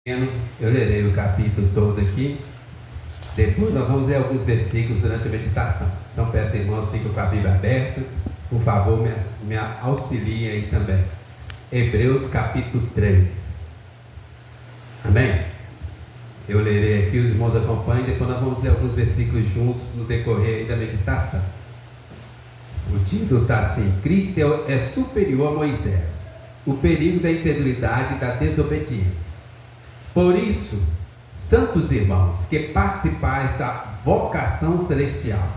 Eu lerei o capítulo todo aqui. Depois nós vamos ler alguns versículos durante a meditação. Então peço, irmãos, fiquem com a Bíblia aberta. Por favor, me auxiliem aí também. Hebreus capítulo 3. Amém? Eu lerei aqui, os irmãos acompanhem. Depois nós vamos ler alguns versículos juntos no decorrer da meditação. O título está assim: Cristo é superior a Moisés. O perigo da incredulidade e da desobediência. Por isso, santos irmãos, que participais da vocação celestial,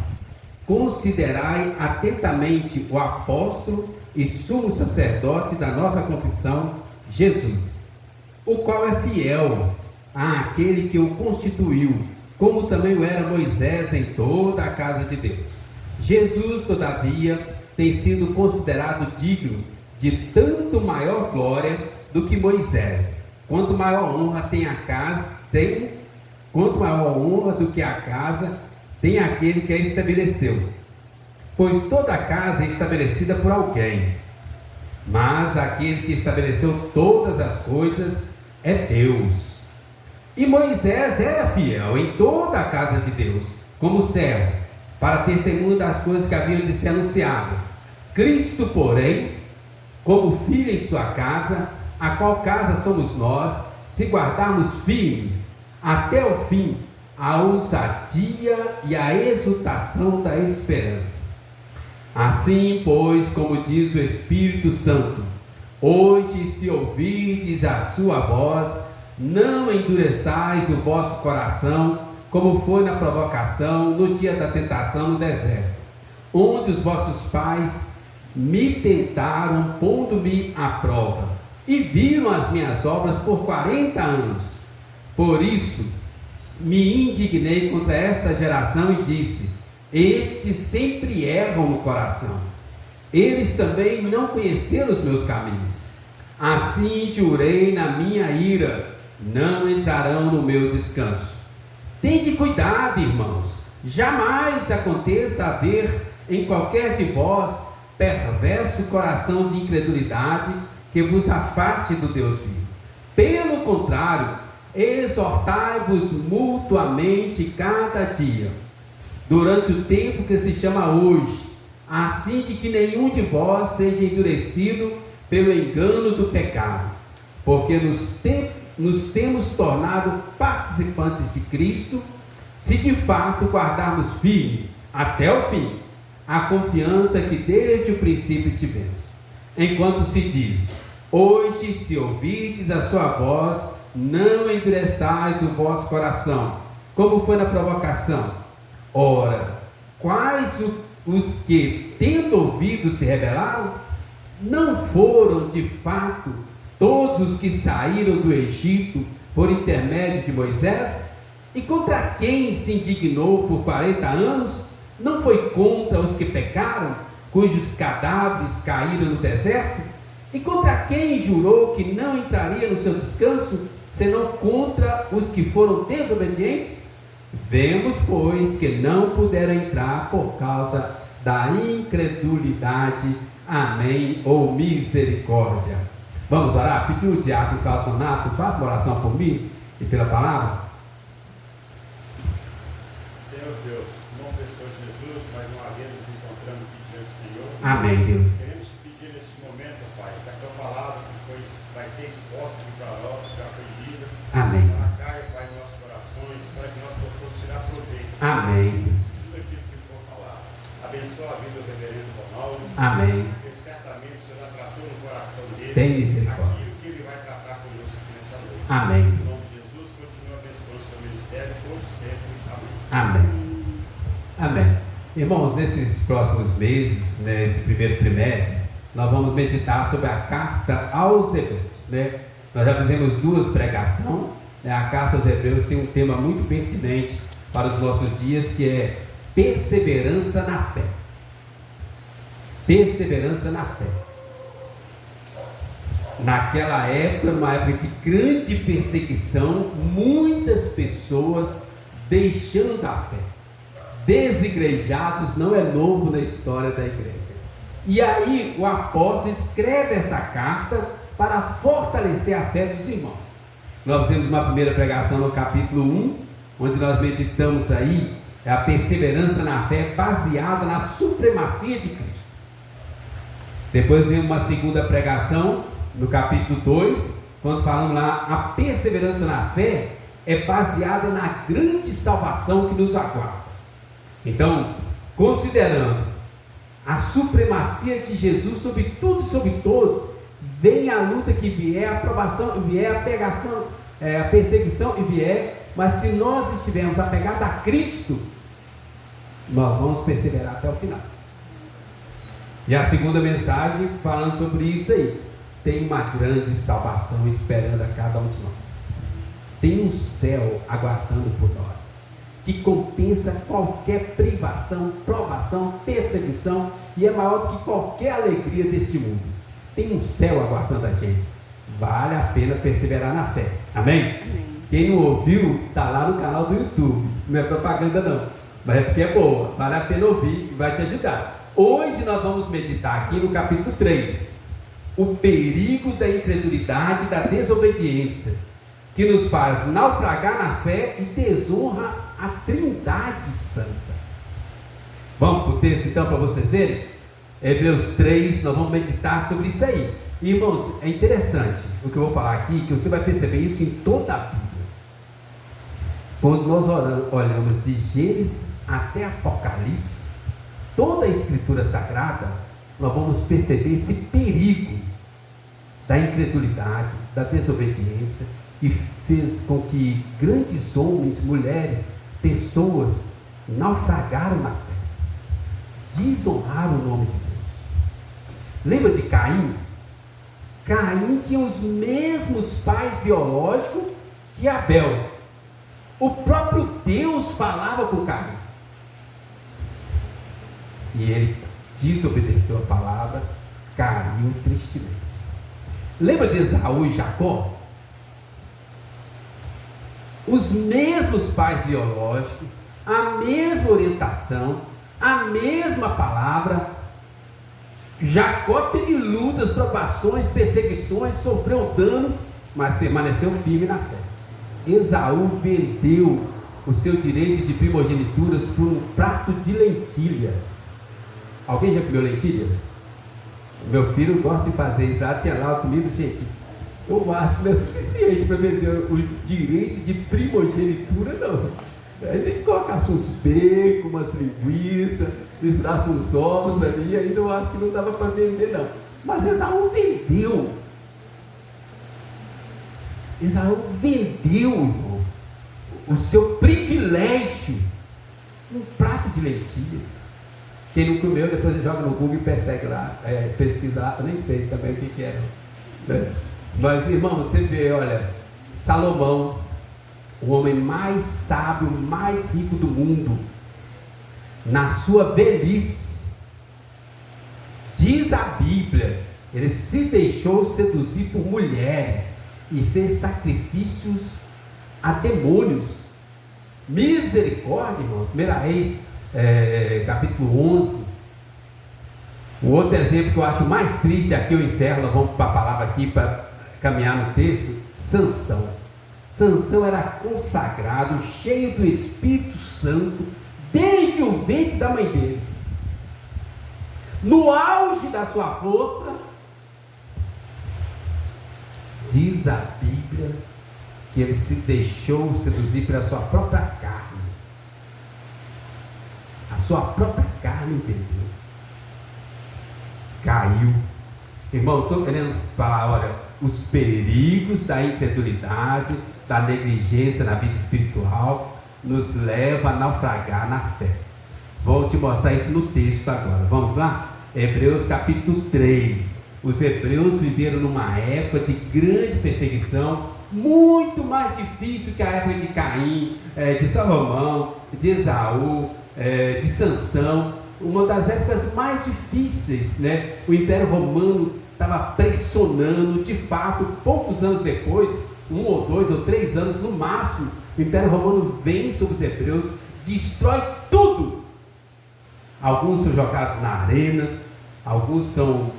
considerai atentamente o apóstolo e sumo sacerdote da nossa confissão, Jesus, o qual é fiel àquele que o constituiu, como também o era Moisés em toda a casa de Deus. Jesus, todavia, tem sido considerado digno de tanto maior glória do que Moisés. Quanto maior honra quanto maior honra do que a casa tem aquele que a estabeleceu. Pois toda a casa é estabelecida por alguém, mas aquele que estabeleceu todas as coisas é Deus. E Moisés era fiel em toda a casa de Deus, como servo, para testemunho das coisas que haviam de ser anunciadas. Cristo, porém, como filho em sua casa, a qual casa somos nós, se guardarmos firmes até o fim a ousadia e a exultação da esperança. Assim, pois, como diz o Espírito Santo, hoje, se ouvirdes a sua voz, não endureçais o vosso coração, como foi na provocação, no dia da tentação no deserto, onde os vossos pais me tentaram, pondo-me à prova, e viram as minhas obras por 40 anos. Por isso, me indignei contra essa geração e disse: estes sempre erram no coração. Eles também não conheceram os meus caminhos. Assim jurei na minha ira: não entrarão no meu descanso. Tende cuidado, irmãos, jamais aconteça haver em qualquer de vós perverso coração de incredulidade que vos afaste do Deus vivo. Pelo contrário, exortai-vos mutuamente cada dia, durante o tempo que se chama hoje, assim de que nenhum de vós seja endurecido pelo engano do pecado, porque nos temos tornado participantes de Cristo, se de fato guardarmos firme até o fim a confiança que desde o princípio tivemos. Enquanto se diz: hoje, se ouvirdes a sua voz, não endureçais o vosso coração, como foi na provocação. Ora, quais os que, tendo ouvido, se rebelaram? Não foram, de fato, todos os que saíram do Egito por intermédio de Moisés? E contra quem se indignou por 40 anos? Não foi contra os que pecaram, cujos cadáveres caíram no deserto? E contra quem jurou que não entraria no seu descanso, senão contra os que foram desobedientes? Vemos, pois, que não puderam entrar por causa da incredulidade. Amém, ou misericórdia. Vamos orar? Pedir o diácono Claudio Donato, faça uma oração por mim e pela palavra. Senhor Deus, em nome do Senhor Jesus, mais uma vez nos encontramos aqui diante do Senhor. Amém, Deus. Queremos te pedir neste momento, Pai, que a tua palavra que vai ser exposta aqui para nós, que já foi lida, Amém. ela caia, Pai, em nossos corações, para que nós possamos tirar proveito. Amém, Deus. Tudo aquilo que for falar. Abençoa a vida do reverendo Ronaldo. Amém. Porque certamente o Senhor já tratou no coração dele Tem misericórdia. aquilo que ele vai tratar conosco aqui nessa noite. Amém. Em nome de Jesus, continua abençoando o seu ministério, hoje e sempre. Amém. Amém. Irmãos, nesses próximos meses, nesse primeiro trimestre, nós vamos meditar sobre a carta aos Hebreus, né? Nós já fizemos 2 pregações, né? A carta aos Hebreus tem um tema muito pertinente para os nossos dias, que é perseverança na fé. Perseverança na fé. Naquela época, numa época de grande perseguição, muitas pessoas deixando a fé, desigrejados, não é novo na história da igreja. E aí o apóstolo escreve essa carta para fortalecer a fé dos irmãos. Nós fizemos uma primeira pregação no capítulo 1, onde nós meditamos aí a perseverança na fé baseada na supremacia de Cristo. Depois vimos uma segunda pregação no capítulo 2, quando falamos lá, a perseverança na fé é baseada na grande salvação que nos aguarda. Então, considerando a supremacia de Jesus sobre tudo e sobre todos, vem a luta que vier, a provação vier, a pegação, a perseguição e vier, mas se nós estivermos apegados a Cristo, nós vamos perseverar até o final. E a segunda mensagem falando sobre isso aí, tem uma grande salvação esperando a cada um de nós. Tem um céu aguardando por nós, que compensa qualquer privação, provação, perseguição, e é maior do que qualquer alegria deste mundo. Tem um céu aguardando a gente. Vale a pena perseverar na fé. Amém? Amém. Quem não ouviu, está lá no canal do YouTube. Não é propaganda não, mas é porque é boa. Vale a pena ouvir e vai te ajudar. Hoje nós vamos meditar aqui no capítulo 3. O perigo da incredulidade e da desobediência, que nos faz naufragar na fé e desonra a Trindade Santa. Vamos para o texto então para vocês verem? Hebreus 3, nós vamos meditar sobre isso aí. Irmãos, é interessante o que eu vou falar aqui, que você vai perceber isso em toda a Bíblia. Quando nós olhamos de Gênesis até Apocalipse, toda a Escritura Sagrada, nós vamos perceber esse perigo da incredulidade, da desobediência, e fez com que grandes homens, mulheres, pessoas naufragaram na fé, desonraram o nome de Deus. Lembra de Caim? Caim tinha os mesmos pais biológicos que Abel. O próprio Deus falava com Caim, e ele desobedeceu a palavra, caiu tristemente. Lembra de Esaú e Jacó? Os mesmos pais biológicos, a mesma orientação, a mesma palavra. Jacó teve lutas, provações, perseguições, sofreu dano, mas permaneceu firme na fé. Esaú vendeu o seu direito de primogenituras por um prato de lentilhas. Alguém já comeu lentilhas? Meu filho gosta de fazer isso. Tinha lá comigo, gente. Eu acho que não é suficiente para vender o direito de primogenitura, não. Aí tem que colocar uns bacon, umas linguiças, misturar uns ovos ali, ainda eu acho que não dava para vender, não. Mas Esaú vendeu. Esaú vendeu, irmão, o seu privilégio, um prato de lentilhas. Quem não comeu, depois ele joga no Google e persegue lá, pesquisa lá, eu nem sei também o que era. Né? Mas, irmão, você vê, olha, Salomão, o homem mais sábio, mais rico do mundo, na sua velhice, diz a Bíblia, ele se deixou seduzir por mulheres e fez sacrifícios a demônios. Misericórdia, irmãos. 1 Reis, capítulo 11. O outro exemplo que eu acho mais triste, aqui eu encerro, nós vamos para a palavra aqui para caminhar no texto. Sansão era consagrado, cheio do Espírito Santo, desde o ventre da mãe dele. No auge da sua força, diz a Bíblia que ele se deixou seduzir pela sua própria carne. A sua própria carne entendeu. Caiu. Irmão, estou querendo falar, olha, os perigos da incredulidade, da negligência na vida espiritual, nos leva a naufragar na fé. Vou te mostrar isso no texto agora. Vamos lá? Hebreus capítulo 3. Os hebreus viveram numa época de grande perseguição, muito mais difícil que a época de Caim, de Salomão, de Esaú, de Sansão. Uma das épocas mais difíceis, né? O Império Romano estava pressionando, de fato, poucos anos depois, 1 ou 2 ou 3 anos no máximo, o Império Romano vem sobre os hebreus, destrói tudo. Alguns são jogados na arena, alguns são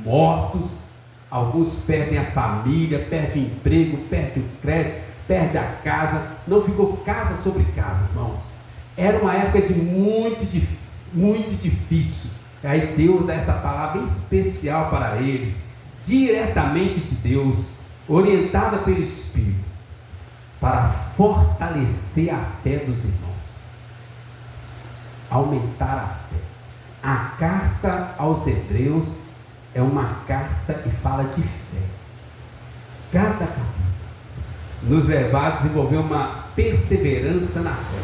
mortos, Alguns perdem a família, perdem o emprego, perdem o crédito, perdem a casa. Não ficou casa sobre casa, irmãos. Era uma época de muito difícil. Aí Deus dá essa palavra especial para eles, diretamente de Deus, orientada pelo Espírito, para fortalecer a fé dos irmãos, aumentar a fé. A carta aos Hebreus é uma carta e fala de fé. Cada capítulo nos levar a desenvolver uma perseverança na fé.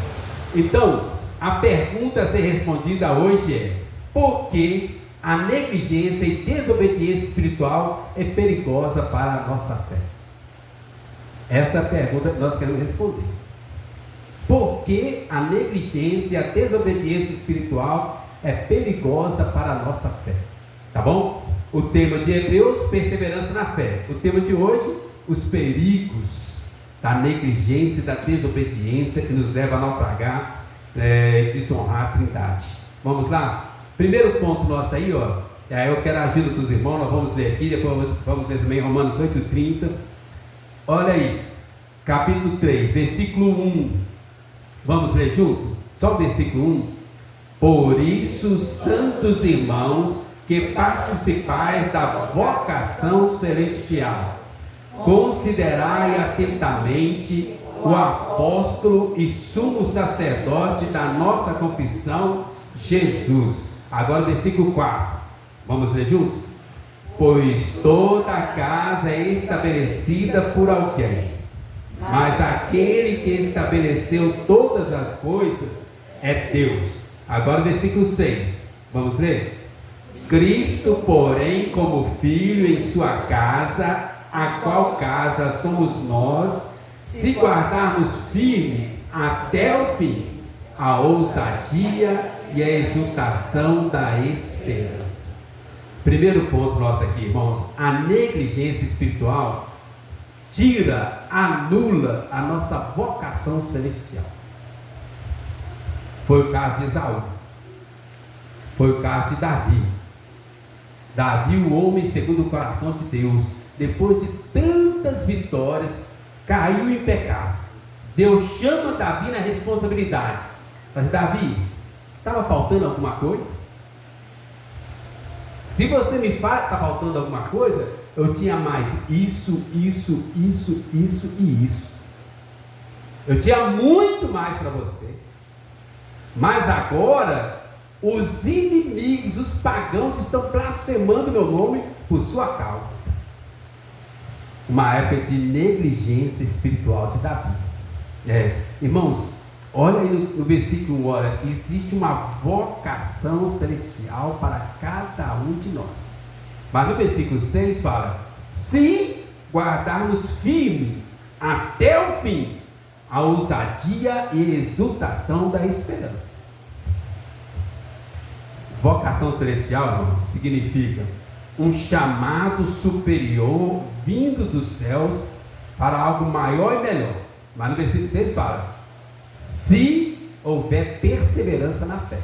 Então, a pergunta a ser respondida hoje é: por que a negligência e desobediência espiritual é perigosa para a nossa fé? Essa é a pergunta que nós queremos responder. Por que a negligência e a desobediência espiritual é perigosa para a nossa fé? Tá bom? O tema de Hebreus, perseverança na fé. O tema de hoje, os perigos da negligência e da desobediência que nos leva a naufragar, desonrar a Trindade. Vamos lá? Primeiro ponto nosso aí, ó. Eu quero a ajuda dos irmãos, nós vamos ler aqui, depois vamos ler também Romanos 8:30. Olha aí, capítulo 3, versículo 1. Vamos ler junto? Só o versículo 1. Por isso, santos irmãos, que participais da vocação celestial, considerai atentamente o apóstolo e sumo sacerdote da nossa confissão, Jesus. Agora o versículo 4. Vamos ler juntos? Pois toda a casa é estabelecida por alguém, mas aquele que estabeleceu todas as coisas é Deus. Agora o versículo 6. Vamos ler? Cristo, porém, como filho em sua casa, a qual casa somos nós, se guardarmos firmes até o fim a ousadia e a exultação da esperança. Primeiro ponto nosso aqui, irmãos: a negligência espiritual anula a nossa vocação celestial. Foi o caso de Esaú, foi o caso de Davi. Davi, o homem segundo o coração de Deus, depois de tantas vitórias, caiu em pecado. Deus chama Davi na responsabilidade. Mas Davi, estava faltando alguma coisa? Se você me fala que está faltando alguma coisa, eu tinha mais isso e isso. Eu tinha muito mais para você. Mas agora, os inimigos, os pagãos estão blasfemando meu nome por sua causa. Uma época de negligência espiritual de Davi. Irmãos, olha aí no versículo 1, olha, existe uma vocação celestial para cada um de nós. Mas no versículo 6 fala: se guardarmos firme até o fim a ousadia e exultação da esperança. Vocação celestial, irmãos, significa um chamado superior vindo dos céus para algo maior e melhor. Mas no versículo 6 fala: se houver perseverança na fé.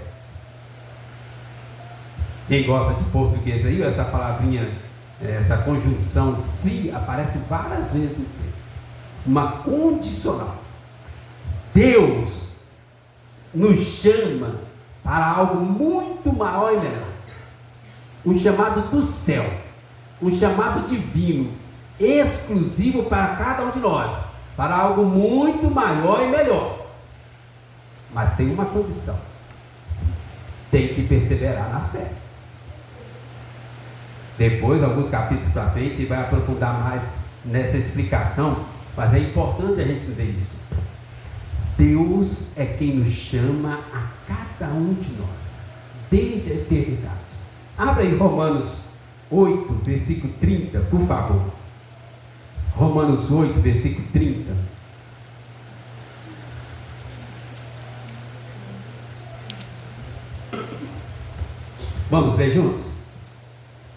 Quem gosta de português aí, essa palavrinha, essa conjunção se, aparece várias vezes no texto. Uma condicional. Deus nos chama para algo muito maior e melhor. Um chamado do céu, um chamado divino, exclusivo para cada um de nós, para algo muito maior e melhor. Mas tem uma condição: tem que perseverar na fé. Depois, alguns capítulos para frente, ele vai aprofundar mais nessa explicação, mas é importante a gente entender isso. Deus é quem nos chama a cada um de nós, desde a eternidade. Abra aí Romanos 8, versículo 30, por favor. Romanos 8, versículo 30. Vamos ler juntos?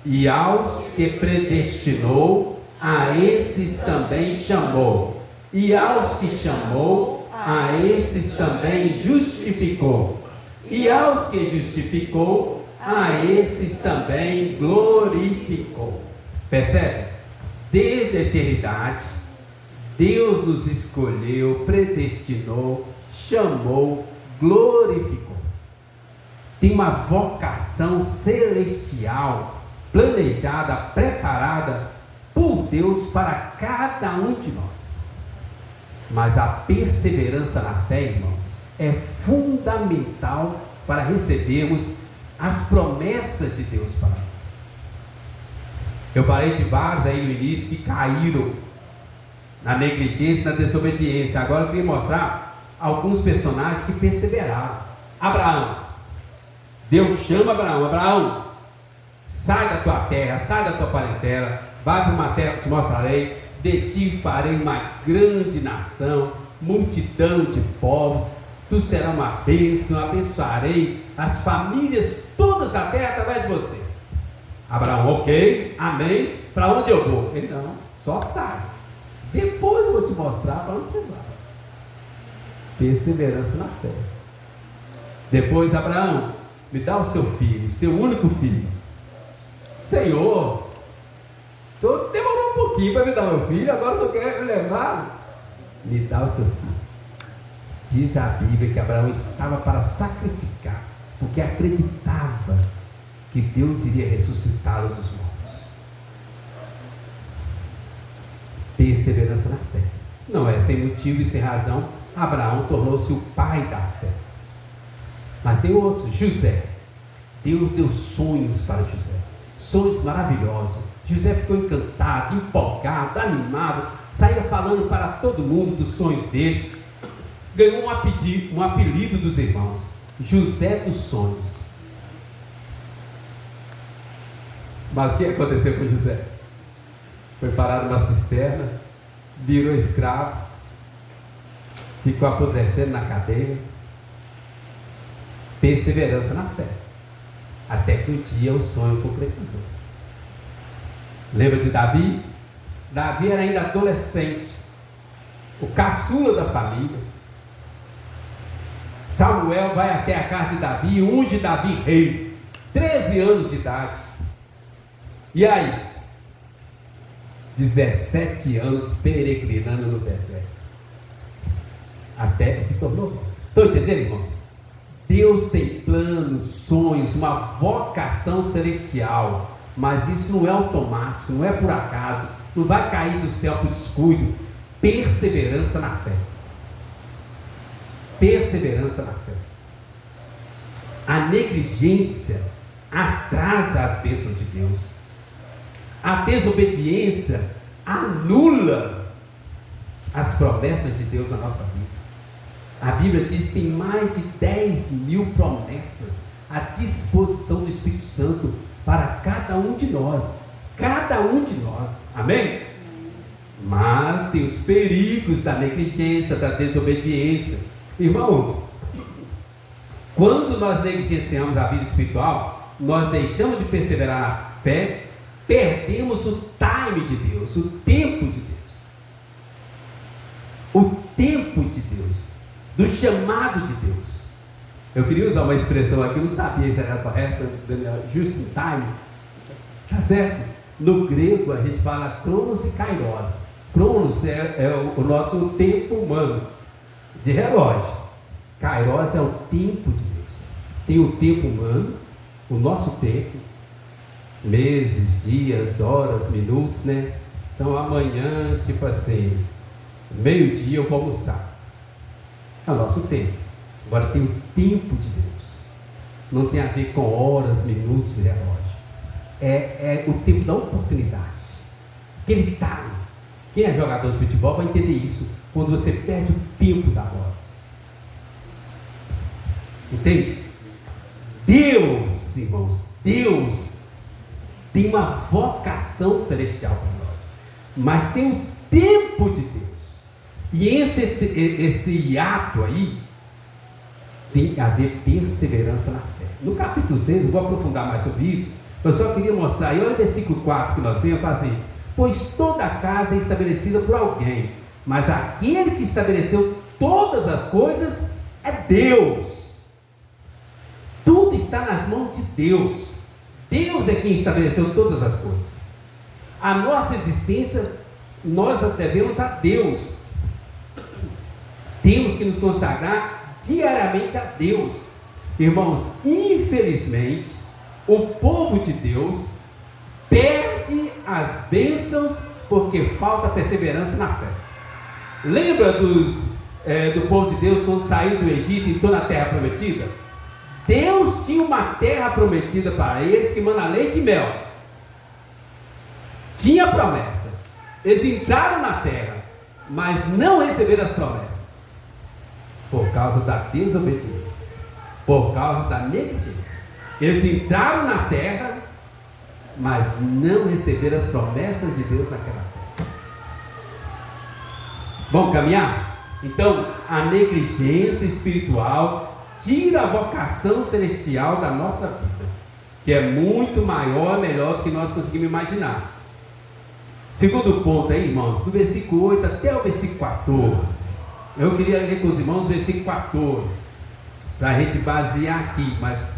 E aos que predestinou, a esses também chamou. E aos que chamou, a esses também justificou. E aos que justificou, a esses também glorificou. Percebe? Desde a eternidade, Deus nos escolheu, predestinou, chamou, glorificou. Tem uma vocação celestial, planejada, preparada por Deus para cada um de nós. Mas a perseverança na fé, irmãos, é fundamental para recebermos as promessas de Deus para nós. Eu falei de vários aí no início que caíram na negligência, na desobediência. Agora eu queria mostrar alguns personagens que perseveraram. Abraão. Deus chama Abraão: Abraão, sai da tua terra, sai da tua parentela, vai para uma terra que te mostrarei, de ti farei uma grande nação, multidão de povos, tu serás uma bênção, abençoarei as famílias todas da terra através de você. Abraão: ok, amém, para onde eu vou? Ele: não, só sai, depois eu vou te mostrar para onde você vai. Perseverança na fé. Depois: Abraão, me dá o seu filho, seu único filho. Senhor, o senhor demorou um pouquinho para me dar meu filho, agora o senhor quer me levar? Me dá o seu filho. Diz a Bíblia que Abraão estava para sacrificar, porque acreditava que Deus iria ressuscitá-lo dos mortos. Perseverança na fé. Não é sem motivo e sem razão, Abraão tornou-se o pai da fé. Mas tem outros. José. Deus deu sonhos para José, sonhos maravilhosos. José ficou encantado, empolgado, animado, saía falando para todo mundo dos sonhos dele. Ganhou um apelido dos irmãos: José dos sonhos. Mas o que aconteceu com José? Foi parado numa cisterna, virou escravo, ficou apodrecendo na cadeia. Perseverança na fé, até que um dia o sonho concretizou. Lembra de Davi? Davi era ainda adolescente, o caçula da família. Samuel vai até a casa de Davi e unge Davi rei, 13 anos de idade. E aí? 17 anos peregrinando no deserto, até que se tornou bom. Estão entendendo, irmãos? Deus tem planos, sonhos, uma vocação celestial, mas isso não é automático, não é por acaso, não vai cair do céu por descuido. Perseverança na fé. Perseverança na fé. A negligência atrasa as bênçãos de Deus. A desobediência anula as promessas de Deus na nossa vida. A Bíblia diz que tem mais de 10.000 promessas à disposição do Espírito Santo para cada um de nós. Cada um de nós. Amém? Mas tem os perigos da negligência, da desobediência. Irmãos, quando nós negligenciamos a vida espiritual, nós deixamos de perseverar na fé, perdemos o time de Deus, o tempo de Deus. O tempo de Deus, do chamado de Deus. Eu queria usar uma expressão aqui, não sabia se era correta, just in time. Tá certo? No grego a gente fala cronos e kairos. Cronos é o nosso tempo humano, de relógio. Kairos é o tempo de Deus. Tem o tempo humano, o nosso tempo, meses, dias, horas, minutos, né? Então amanhã, tipo assim, meio-dia eu vou almoçar. É o nosso tempo. Agora tem o tempo de Deus. Não tem a ver com horas, minutos e relógio. É o tempo da oportunidade. Aquele time. Quem é jogador de futebol vai entender isso. Quando você perde o tempo da bola. Entende? Deus, irmãos, Deus tem uma vocação celestial para nós. Mas tem o tempo de Deus. E esse hiato aí tem a ver perseverança na fé. No capítulo 6, eu vou aprofundar mais sobre isso. Eu só queria mostrar aí, olha o versículo 4 que nós temos, assim: pois toda a casa é estabelecida por alguém, mas aquele que estabeleceu todas as coisas é Deus. Tudo está nas mãos de Deus. Deus é quem estabeleceu todas as coisas. A nossa existência, nós a devemos a Deus. Temos que nos consagrar diariamente a Deus. Irmãos, infelizmente, o povo de Deus perde as bênçãos porque falta perseverança na fé. Lembra do povo de Deus quando saiu do Egito e entrou na terra prometida? Deus tinha uma terra prometida para eles que manda leite e mel. Tinha promessa. Eles entraram na terra, mas não receberam as promessas por causa da desobediência, por causa da negligência. Eles entraram na terra, mas não receberam as promessas de Deus naquela terra. Vamos caminhar? Então, a negligência espiritual tira a vocação celestial da nossa vida, que é muito maior e melhor do que nós conseguimos imaginar. Segundo ponto aí, irmãos, do versículo 8 até o versículo 14. Eu queria ler com os irmãos o versículo 14, para a gente basear aqui, mas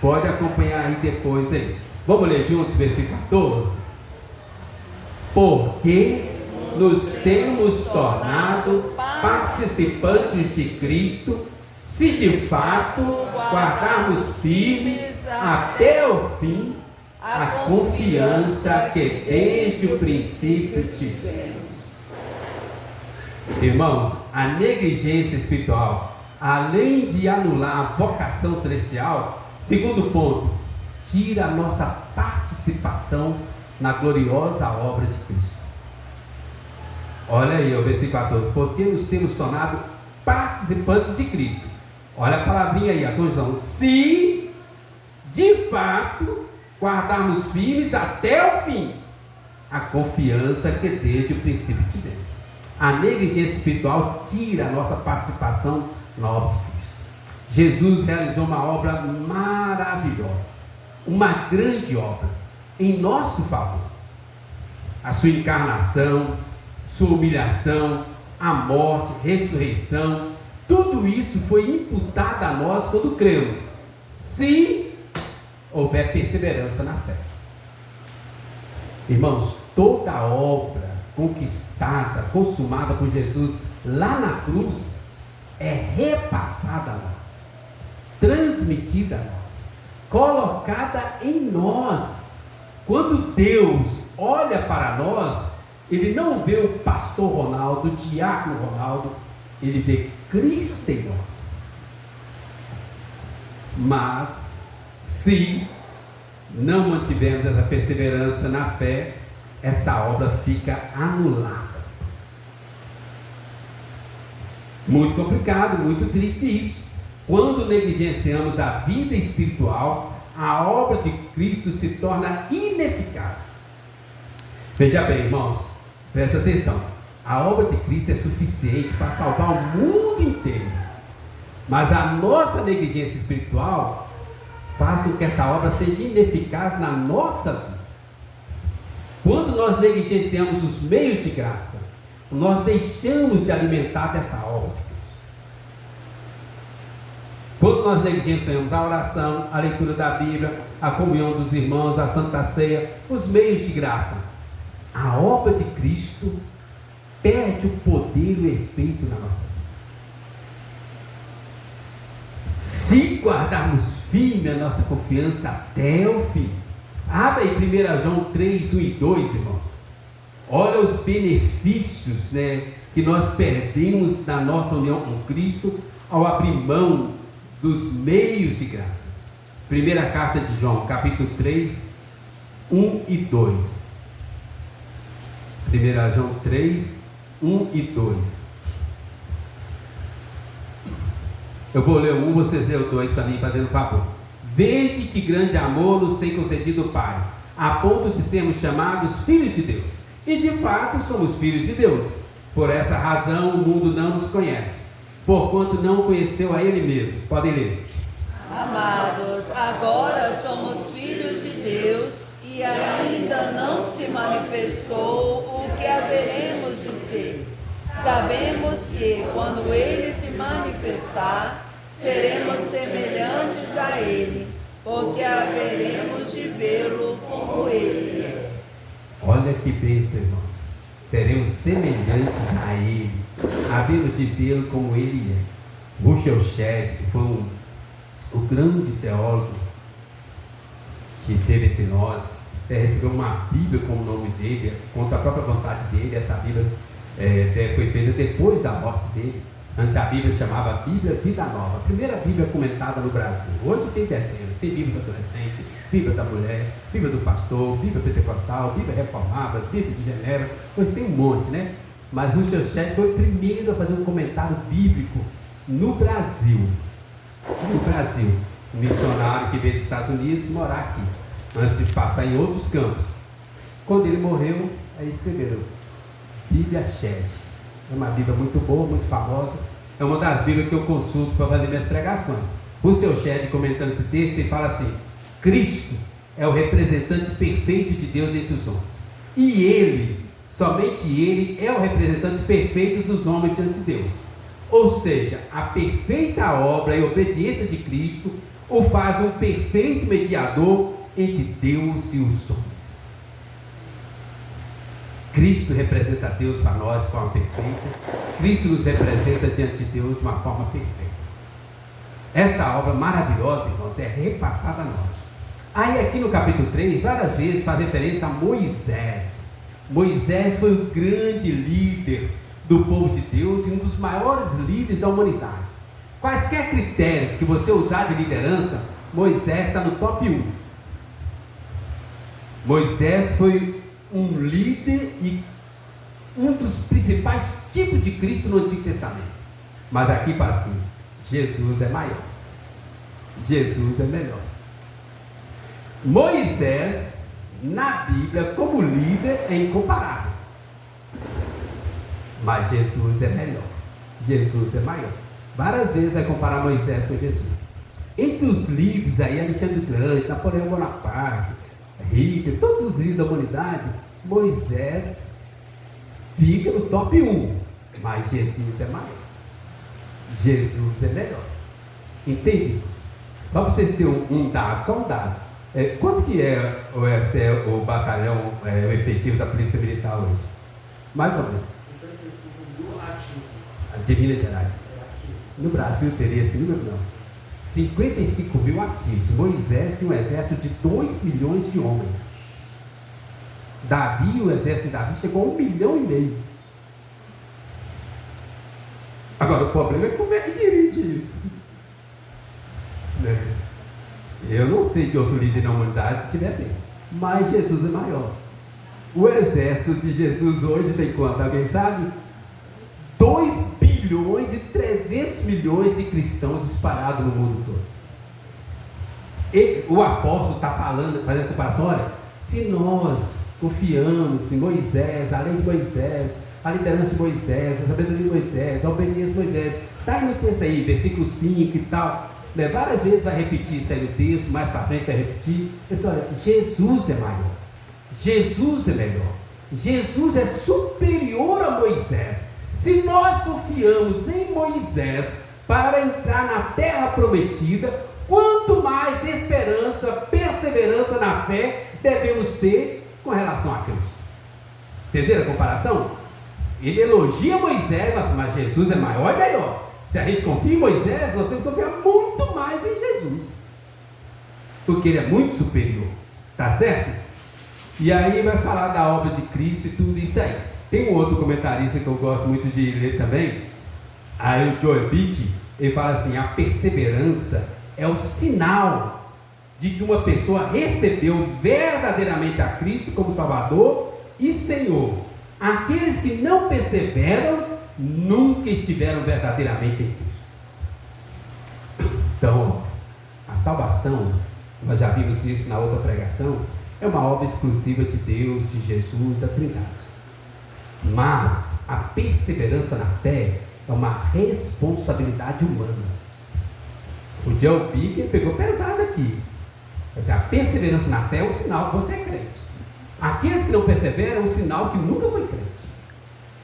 pode acompanhar aí depois aí. Vamos ler juntos o versículo 14? Porque nos temos tornado participantes de Cristo, se de fato guardarmos firmes até o fim a confiança que desde o princípio tivemos. Irmãos, a negligência espiritual, além de anular a vocação celestial, segundo ponto, tira a nossa participação na gloriosa obra de Cristo. Olha aí o versículo 14, porque nos temos tornado participantes de Cristo. Olha a palavrinha aí, a conjunção, se de fato guardarmos firmes até o fim a confiança que desde o princípio tivemos. A negligência espiritual tira a nossa participação na obra de Cristo. Jesus realizou uma obra maravilhosa, uma grande obra em nosso favor. A sua encarnação, sua humilhação, a morte, ressurreição, tudo isso foi imputado a nós quando cremos, se houver perseverança na fé. Irmãos, toda a obra conquistada, consumada por Jesus lá na cruz, é repassada a nós, transmitida a nós, colocada em nós. Quando Deus olha para nós, Ele não vê o pastor Ronaldo, o diácono Ronaldo, Ele vê Cristo em nós. Mas, se não mantivermos essa perseverança na fé, essa obra fica anulada. Muito complicado, muito triste isso. Quando negligenciamos a vida espiritual, a obra de Cristo se torna ineficaz. Veja bem, irmãos, presta atenção. A obra de Cristo é suficiente para salvar o mundo inteiro. Mas a nossa negligência espiritual faz com que essa obra seja ineficaz na nossa vida. Quando nós negligenciamos os meios de graça, nós deixamos de alimentar dessa obra de Cristo. Quando nós negligenciamos a oração, a leitura da Bíblia, a comunhão dos irmãos, a Santa Ceia, os meios de graça, a obra de Cristo perde o poder e o efeito na nossa vida. Se guardarmos firme a nossa confiança até o fim. Abre aí 1 João 3, 1 e 2, irmãos. Olha os benefícios, que nós perdemos na nossa união com Cristo ao abrir mão dos meios de graças. Primeira carta de João, capítulo 3, 1 e 2. 1 João 3, 1 e 2. Eu vou ler o 1, vocês lêem o 2 para mim, fazendo favor. Vede que grande amor nos tem concedido o Pai, a ponto de sermos chamados filhos de Deus. E de fato somos filhos de Deus. Por essa razão o mundo não nos conhece, porquanto não conheceu a Ele mesmo. Podem ler. Amados, agora somos filhos de Deus e ainda não se manifestou o que haveremos de ser. Sabemos que quando Ele se manifestar, seremos semelhantes a Ele, porque haveremos de vê-lo como Ele é. Olha Olha que bênção, irmãos. Seremos semelhantes a Ele, havemos de vê-lo como Ele é. Russell Shedd, que foi o grande teólogo que teve entre nós, recebeu uma Bíblia com o nome dele, contra a própria vontade dele. Essa Bíblia foi feita depois da morte dele. Antes a Bíblia chamava Bíblia Vida Nova, a primeira Bíblia comentada no Brasil. Hoje tem dezenas, tem Bíblia do adolescente, Bíblia da mulher, Bíblia do pastor, Bíblia pentecostal, Bíblia reformada, Bíblia de Genebra, hoje tem um monte, né? Mas Russell Shedd foi o primeiro a fazer um comentário bíblico no Brasil. No Brasil, um missionário que veio dos Estados Unidos morar aqui, antes de passar em outros campos. Quando ele morreu, aí escreveram Bíblia Shedd. É uma Bíblia muito boa, muito famosa. É uma das Bíblias que eu consulto para fazer minhas pregações. Russell Shedd, comentando esse texto, ele fala assim: Cristo é o representante perfeito de Deus entre os homens. E Ele, somente Ele, é o representante perfeito dos homens diante de Deus. Ou seja, a perfeita obra e obediência de Cristo o faz um perfeito mediador entre Deus e os homens. Cristo representa Deus para nós de forma perfeita. Cristo nos representa diante de Deus de uma forma perfeita. Essa obra maravilhosa, irmãos, é repassada a nós. Aí aqui no capítulo 3, várias vezes faz referência a Moisés. Moisés foi o grande líder do povo de Deus e um dos maiores líderes da humanidade. Quaisquer critérios que você usar de liderança, Moisés está no top 1. Moisés foi um líder e um dos principais tipos de Cristo no Antigo Testamento. Mas aqui fala assim: Jesus é maior, Jesus é melhor. Moisés, na Bíblia, como líder, é incomparável. Mas Jesus é melhor, Jesus é maior. Várias vezes vai comparar Moisés com Jesus. Entre os líderes aí, Alexandre o Grande, Napoleão Bonaparte, Hitler, todos os líderes da humanidade, Moisés fica no top 1. Mas Jesus é maior, Jesus é melhor. Entende? Só para vocês terem um dado, só um dado. Quanto que é o batalhão, o efetivo da Polícia Militar hoje? Mais ou menos 55 mil ativos. De Minas Gerais. No Brasil teria esse número? Não. 55 mil ativos. Moisés tinha um exército de 2 milhões de homens. Davi, o exército de Davi chegou a 1,5 milhão. Agora o problema é como é que dirige isso, né? Eu não sei de outro líder na humanidade que tivesse, mas Jesus é maior. O exército de Jesus hoje tem quanto? Alguém sabe? 2 bilhões e 300 milhões de cristãos espalhados no mundo todo. E o apóstolo está falando, fazendo a comparação: olha, se nós confiamos em Moisés, a lei de Moisés, a liderança de Moisés, a sabedoria de Moisés, a obediência de Moisés, está aí no texto aí, versículo 5 e tal, né? Várias vezes vai repetir isso aí no texto, mais para frente vai repetir. Pessoal, Jesus é maior, Jesus é melhor, Jesus é superior a Moisés. Se nós confiamos em Moisés para entrar na terra prometida, quanto mais esperança, perseverança na fé devemos ter com relação a Cristo. Entenderam a comparação? Ele elogia Moisés, mas Jesus é maior e melhor. Se a gente confia em Moisés, nós temos que confiar muito mais em Jesus, porque ele é muito superior. Tá certo? E aí vai falar da obra de Cristo e tudo isso aí. Tem um outro comentarista que eu gosto muito de ler também, aí o Joel Bick, ele fala assim: a perseverança é o sinal de que uma pessoa recebeu verdadeiramente a Cristo como Salvador e Senhor. Aqueles que não perseveram nunca estiveram verdadeiramente em Cristo. Então, a salvação, nós já vimos isso na outra pregação, é uma obra exclusiva de Deus, de Jesus, da Trindade. Mas a perseverança na fé é uma responsabilidade humana. O Joel Bick pegou pesado aqui. A perseverança na fé é um sinal que você é crente. Aqueles que não perseveram é um sinal que nunca foi crente.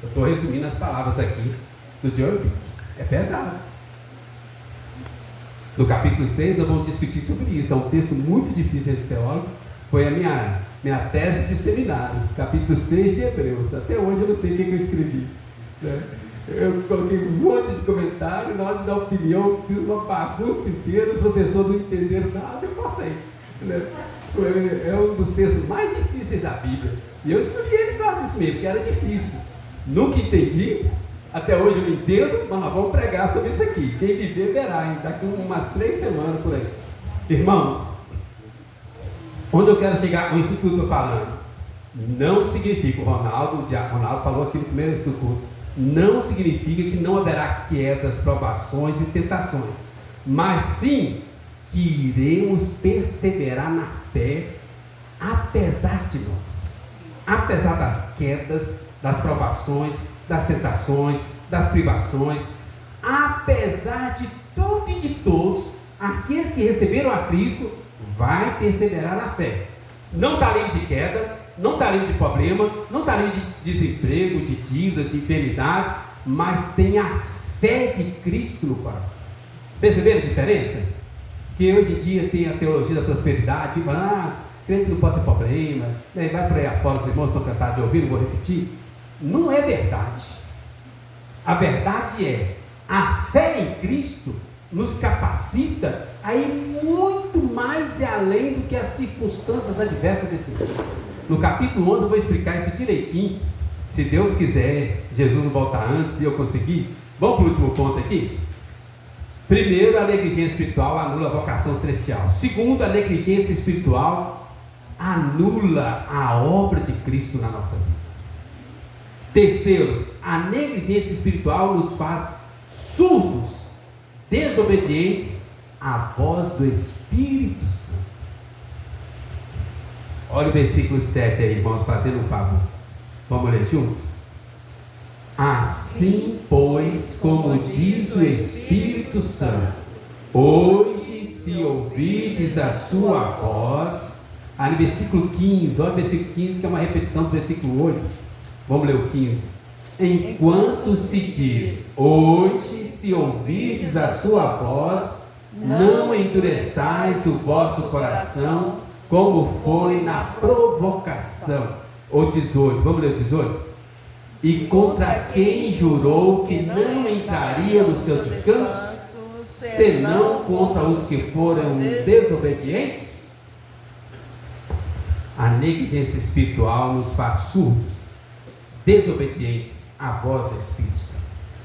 Eu estou resumindo as palavras aqui do Joel Bick. É pesado. No capítulo 6 nós vamos discutir sobre isso. É um texto muito difícil de teólogo, Foi a minha tese de seminário, capítulo 6 de Hebreus. Até hoje eu não sei o que eu escrevi, né? Eu coloquei um monte de comentário, na hora de dar opinião, fiz uma bagunça inteira, os professores não entenderam nada, eu passei, né? É um dos textos mais difíceis da Bíblia. E eu escolhi ele por causa disso mesmo, porque era difícil. Nunca entendi, até hoje eu não entendo, mas nós vamos pregar sobre isso aqui. Quem viver verá, hein? Daqui umas 3 semanas por aí. Irmãos, onde eu quero chegar com isso tudo que eu estou falando, não significa, o Ronaldo falou aqui no primeiro estudo, não significa que não haverá quedas, provações e tentações, mas sim que iremos perseverar na fé, apesar de nós, apesar das quedas, das provações, das tentações, das privações, apesar de tudo e de todos, aqueles que receberam a Cristo vai perseverar na fé. Não está livre de queda, não está livre de problema, não está livre de desemprego, de dívidas, de enfermidades, mas tem a fé de Cristo no coração. Perceberam a diferença? Que hoje em dia tem a teologia da prosperidade, crente não pode ter problema, né? Vai por aí afora, os irmãos estão cansados de ouvir, não vou repetir. Não é verdade. A verdade é, a fé em Cristo nos capacita a ir muito mais e além do que as circunstâncias adversas desse mundo. No capítulo 11 eu vou explicar isso direitinho. Se Deus quiser, Jesus não voltar antes e eu conseguir. Vamos para o último ponto aqui? Primeiro, a negligência espiritual anula a vocação celestial. Segundo, a negligência espiritual anula a obra de Cristo na nossa vida. Terceiro, a negligência espiritual nos faz surdos, desobedientes à voz do Espírito Santo. Olha o versículo 7 aí, irmãos, fazendo um favor. Vamos ler juntos? Assim, pois, como diz o Espírito Santo, hoje, se ouvirdes a sua voz, ali versículo 15, olha o versículo 15, que é uma repetição do versículo 8. Vamos ler o 15. Enquanto se diz, hoje, se ouvirdes a sua voz, não endureçais o vosso coração, como foi na provocação. O 18, vamos ler o 18? E contra quem jurou que não entraria no seu descanso, senão contra os que foram desobedientes? A negligência espiritual nos faz surdos, desobedientes à voz do Espírito Santo.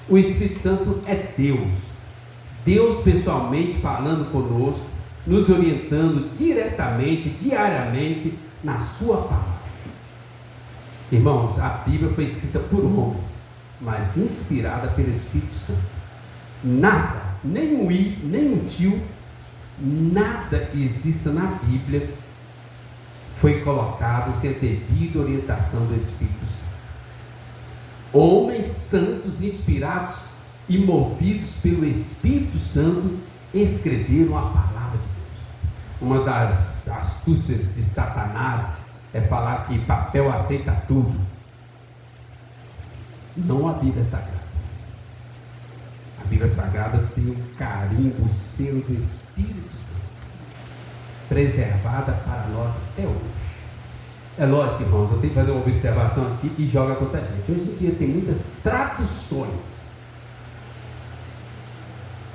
O Espírito Santo é Deus. Deus pessoalmente falando conosco, nos orientando diretamente, diariamente, na sua palavra. Irmãos, a Bíblia foi escrita por homens, mas inspirada pelo Espírito Santo. Nada, nem um i, nem um tio, nada que exista na Bíblia foi colocado sem a devida orientação do Espírito Santo. Homens santos, inspirados e movidos pelo Espírito Santo, escreveram a palavra de Deus. Uma das astúcias de Satanás é falar que papel aceita tudo. Não a Bíblia Sagrada. A Bíblia Sagrada tem um carimbo, o selo do Espírito Santo, preservada para nós até hoje. É lógico, irmãos, eu tenho que fazer uma observação aqui e joga contra a gente. Hoje em dia tem muitas traduções.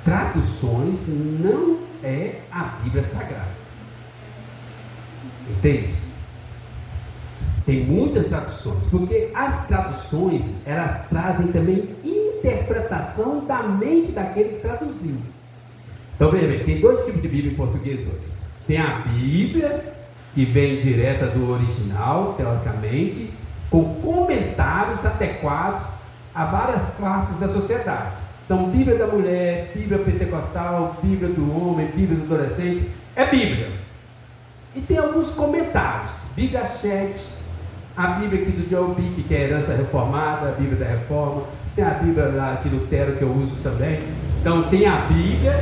Traduções não é a Bíblia Sagrada. Entende? Tem muitas traduções, porque as traduções, elas trazem também interpretação da mente daquele que traduziu. Então, veja bem, tem 2 tipos de Bíblia em português hoje. Tem a Bíblia, que vem direta do original, teoricamente, com comentários adequados a várias classes da sociedade. Então, Bíblia da mulher, Bíblia pentecostal, Bíblia do homem, Bíblia do adolescente, é Bíblia. E tem alguns comentários, Bíblia Chat, a Bíblia aqui do John Pick, que é a herança reformada, a Bíblia da Reforma, tem a Bíblia lá de Lutero, que eu uso também. Então, tem a Bíblia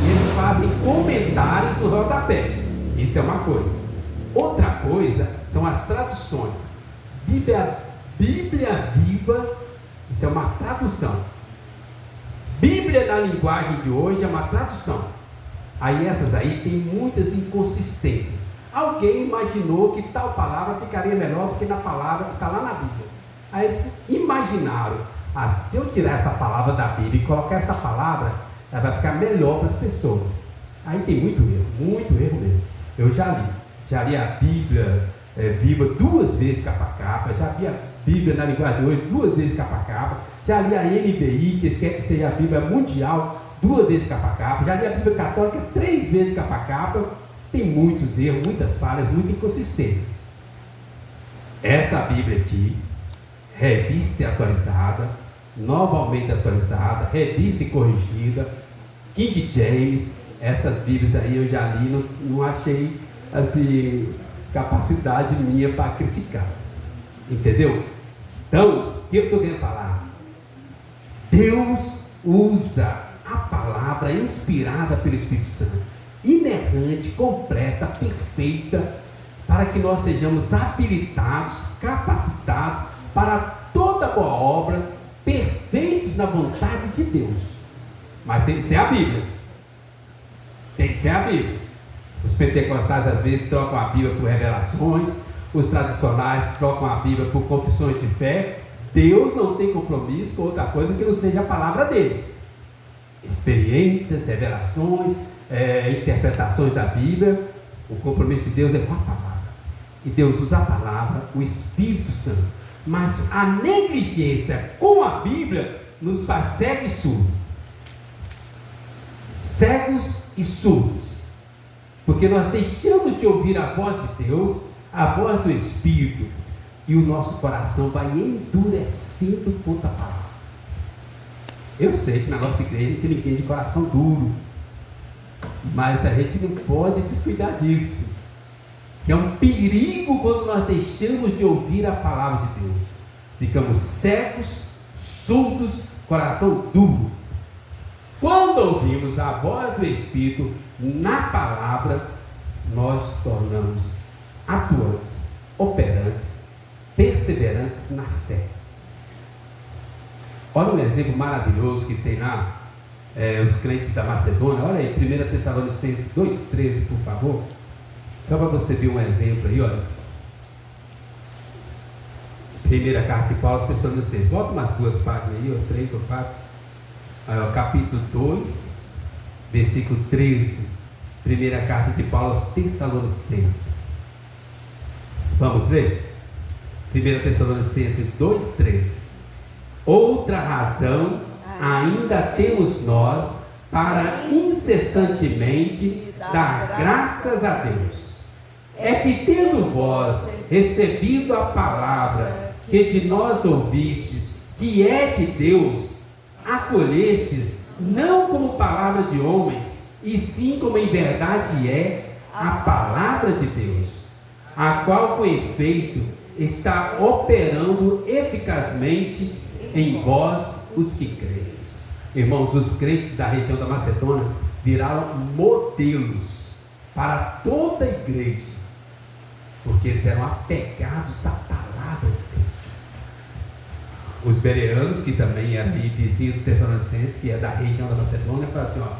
e eles fazem comentários no rodapé. Isso é uma coisa. Outra coisa são as traduções. Bíblia Viva, isso é uma tradução. Bíblia na linguagem de hoje é uma tradução. Aí essas aí tem muitas inconsistências. Alguém imaginou que tal palavra ficaria melhor do que na palavra que está lá na Bíblia. Aí eles imaginaram, se eu tirar essa palavra da Bíblia e colocar essa palavra, ela vai ficar melhor para as pessoas. Aí tem muito erro mesmo. Eu já li a Bíblia viva 2 vezes capa a capa, já li a Bíblia na linguagem de hoje 2 vezes capa a capa, já li a NVI, que seja a Bíblia mundial, 2 vezes capa a capa, já li a Bíblia católica 3 vezes capa a capa. Tem muitos erros, muitas falhas, muitas inconsistências. Essa Bíblia aqui, revista e atualizada, novamente atualizada, revista e corrigida, King James, essas Bíblias aí eu já li, não achei assim, capacidade minha para criticá-las. Entendeu? Então, o que eu estou querendo falar? Deus usa a palavra inspirada pelo Espírito Santo, inerrante, completa, perfeita, para que nós sejamos habilitados, capacitados para toda boa obra, perfeitos na vontade de Deus. Mas tem que ser a Bíblia. Tem que ser a Bíblia. Os pentecostais às vezes trocam a Bíblia por revelações, os tradicionais trocam a Bíblia por confissões de fé. Deus não tem compromisso com outra coisa que não seja a palavra dele. Experiências, revelações, interpretações da Bíblia. O compromisso de Deus é com a palavra. E Deus usa a palavra, o Espírito Santo. Mas a negligência com a Bíblia nos faz cegos e surdos. Cegos e surdos. Porque nós deixamos de ouvir a voz de Deus, a voz do Espírito, e o nosso coração vai endurecendo contra a palavra. Eu sei que na nossa igreja não tem ninguém de coração duro, mas a gente não pode descuidar disso, que é um perigo quando nós deixamos de ouvir a palavra de Deus. Ficamos cegos, surdos, coração duro. Quando ouvimos a voz do Espírito na palavra, nós tornamos atuantes, operantes, perseverantes na fé. Olha um exemplo maravilhoso que tem lá os crentes da Macedônia. Olha aí, 1 Tessalonicenses 2,13, por favor. Só para você ver um exemplo aí, olha. Primeira carta de Paulo aos Tessalonicenses. Bota umas 2 páginas aí, ou 3 ou 4. Aí, ó, capítulo 2, versículo 13. Primeira carta de Paulo aos Tessalonicenses. Vamos ler? 1 Tessalonicenses 2,13. Outra razão ainda temos nós para incessantemente dar graças a Deus. É que tendo vós recebido a palavra que de nós ouvistes, que é de Deus, acolhestes não como palavra de homens, e sim como em verdade é a palavra de Deus, a qual com efeito está operando eficazmente em vós os que creis. Irmãos, os crentes da região da Macedônia viraram modelos para toda a igreja, porque eles eram apegados à palavra de Deus. Os bereanos, que também eram vizinhos dos Tessalonicenses, que é da região da Macedônia, falaram assim: ó,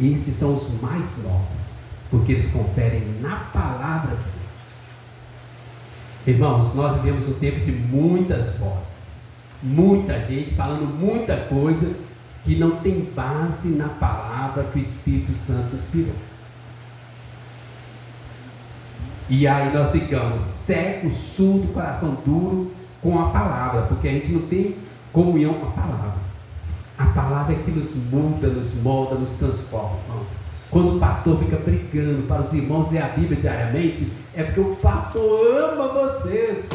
estes são os mais nobres, porque eles conferem na palavra de Deus. Irmãos, nós vivemos um tempo de muitas vozes, muita gente falando muita coisa que não tem base na palavra que o Espírito Santo inspirou. E aí nós ficamos cegos, surdos, coração duro com a palavra, porque a gente não tem comunhão com a palavra. A palavra é que nos muda, nos molda, nos transforma, irmãos. Quando o pastor fica brigando para os irmãos ler a Bíblia diariamente, é porque o pastor ama vocês.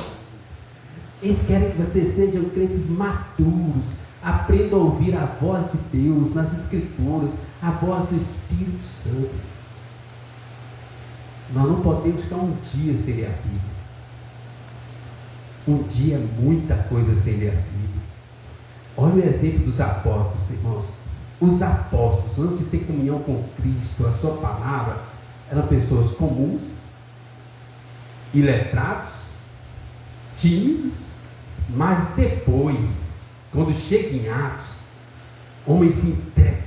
Eles querem que vocês sejam crentes maduros, aprendam a ouvir a voz de Deus nas Escrituras, a voz do Espírito Santo. Nós não podemos ficar um dia sem ler a Bíblia. Um dia é muita coisa sem ler a Bíblia. Olha o exemplo dos apóstolos, irmãos. Os apóstolos, antes de ter comunhão com Cristo, a sua palavra, eram pessoas comuns, iletrados, tímidos, mas depois, quando chega em Atos, homens intrépidos,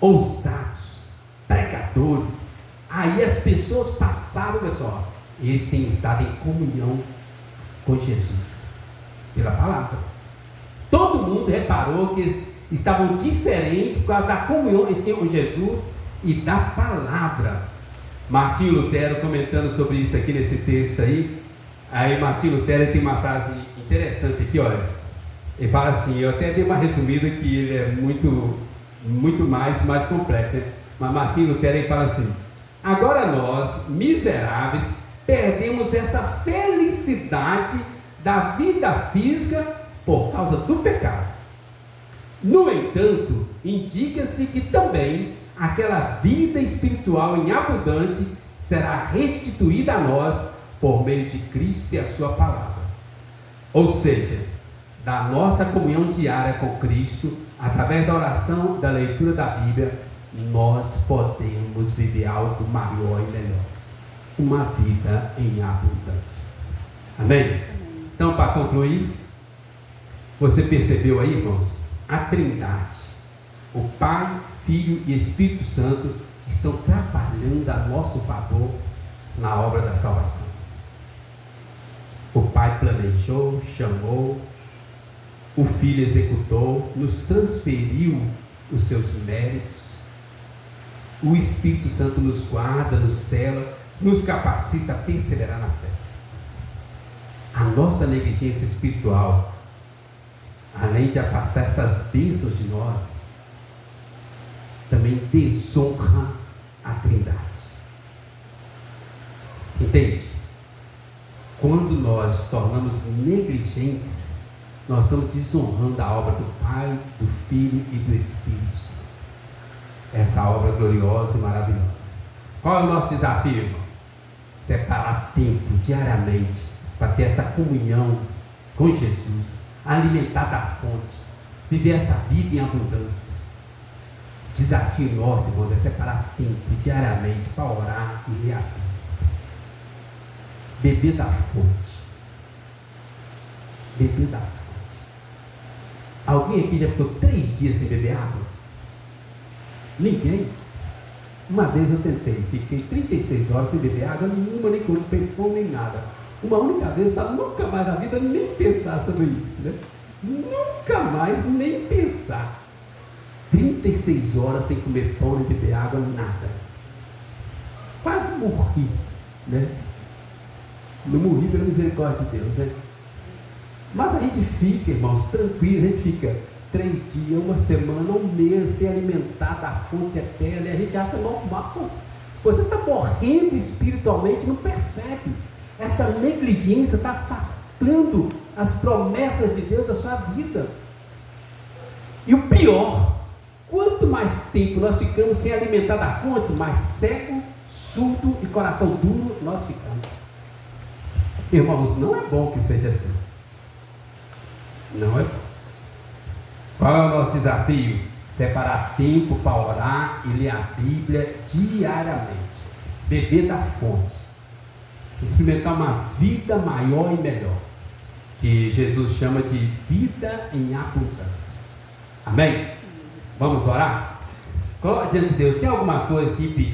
ousados, pregadores, aí as pessoas passaram sabe, pessoal, eles têm estado em comunhão com Jesus, pela palavra. Todo mundo reparou que eles estavam diferentes por causa da comunhão que eles tinham com Jesus e da palavra. Martinho Lutero, comentando sobre isso aqui nesse texto aí Martinho Lutero tem uma frase interessante aqui, olha. Ele fala assim, eu até dei uma resumida que ele é muito mais complexo, né? Mas Martinho Lutero ele fala assim: agora nós, miseráveis, perdemos essa felicidade da vida física por causa do pecado. No entanto, indica-se que também aquela vida espiritual em abundante será restituída a nós por meio de Cristo e a sua palavra. Ou seja, da nossa comunhão diária com Cristo, através da oração, da leitura da Bíblia, nós podemos viver algo maior e melhor, uma vida em abundância. Amém? Então, para concluir, você percebeu aí, irmãos, a Trindade, o Pai, Filho e Espírito Santo estão trabalhando a nosso favor na obra da salvação. O Pai planejou, chamou, o Filho executou, nos transferiu os seus méritos, o Espírito Santo nos guarda, nos cela, nos capacita a perseverar na fé. A nossa negligência espiritual, além de afastar essas bênçãos de nós, também desonra a Trindade. Entende? Quando nós tornamos negligentes, nós estamos desonrando a obra do Pai, do Filho e do Espírito Santo. Essa obra gloriosa e maravilhosa. Qual é o nosso desafio, irmãos? Separar tempo diariamente para ter essa comunhão com Jesus, alimentar da fonte, viver essa vida em abundância. Desafio nosso, irmãos, é separar tempo diariamente para orar e ler a Bíblia. Beber da fonte. Beber da fonte. Alguém aqui já ficou 3 dias sem beber água? Ninguém? Uma vez eu tentei, fiquei 36 horas sem beber água nenhuma, nem com fome, nem nada. Uma única vez, para nunca mais na vida nem pensar sobre isso, né? Nunca mais nem pensar. 36 horas sem comer pão nem beber água, nada. Quase morri, né? Não morri pela misericórdia de Deus, né? Mas a gente fica, irmãos, tranquilo, a gente fica 3 dias, uma semana, um mês sem alimentar da fonte eterna, e a gente acha normal. Você está morrendo espiritualmente, não percebe. Essa negligência está afastando as promessas de Deus da sua vida. E o pior, quanto mais tempo nós ficamos sem alimentar da fonte, mais cego, surdo e coração duro nós ficamos. Irmãos, não é bom que seja assim. Não é bom. Qual é o nosso desafio? Separar tempo para orar e ler a Bíblia diariamente. Beber da fonte. Experimentar uma vida maior e melhor, que Jesus chama de vida em abundância. Amém? Vamos orar? Coloque diante de Deus. Tem alguma coisa de pedir?